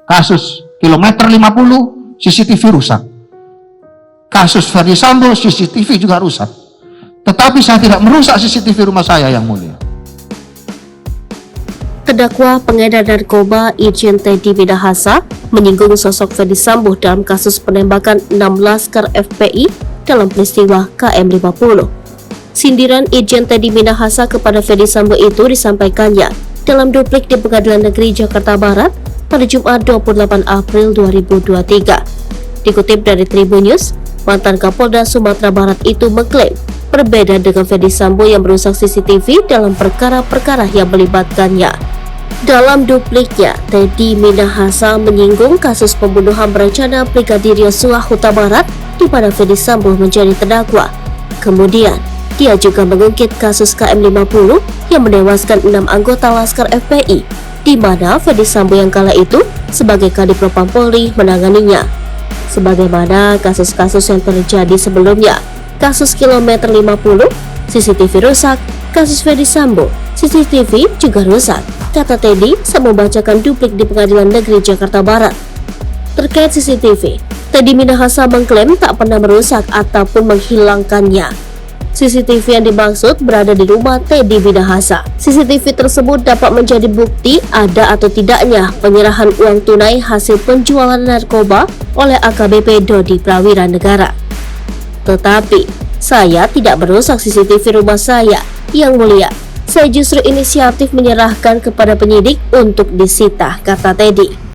Kasus kilometer 50, CCTV rusak. Kasus Ferdi Sambo, CCTV juga rusak. Tetapi saya tidak merusak CCTV rumah saya, Yang Mulia. Terdakwa pengedar narkoba Irjen Teddy Minahasa menyinggung sosok Ferdi Sambo dalam kasus penembakan 6 laskar FPI dalam peristiwa KM50. Sindiran Irjen Teddy Minahasa kepada Ferdi Sambo itu disampaikannya dalam duplik di Pengadilan Negeri Jakarta Barat pada Jumat 28 April 2023. Dikutip dari Tribun News, mantan Kapolda Sumatera Barat itu mengklaim berbeda dengan Ferdi Sambo yang merusak CCTV dalam perkara-perkara yang melibatkannya. Dalam dupliknya, Teddy Minahasa menyinggung kasus pembunuhan berencana Brigadir Yosua Huta Barat di mana Ferdi Sambo menjadi terdakwa. Kemudian, dia juga mengungkit kasus KM50 yang menewaskan 6 anggota Laskar FPI, di mana Ferdi Sambo yang kala itu sebagai Kadipropam Polri menanganinya. Sebagaimana kasus-kasus yang terjadi sebelumnya, kasus kilometer 50, CCTV rusak, kasus Ferdi Sambo, CCTV juga rusak, kata Teddy saat membacakan duplik di Pengadilan Negeri Jakarta Barat. Terkait CCTV, Teddy Minahasa mengklaim tak pernah merusak ataupun menghilangkannya. CCTV yang dimaksud berada di rumah Teddy Minahasa. CCTV tersebut dapat menjadi bukti ada atau tidaknya penyerahan uang tunai hasil penjualan narkoba oleh AKBP Dodi Prawira Negara. Tetapi, saya tidak merusak CCTV rumah saya, Yang Mulia. Saya justru inisiatif menyerahkan kepada penyidik untuk disita, kata Teddy.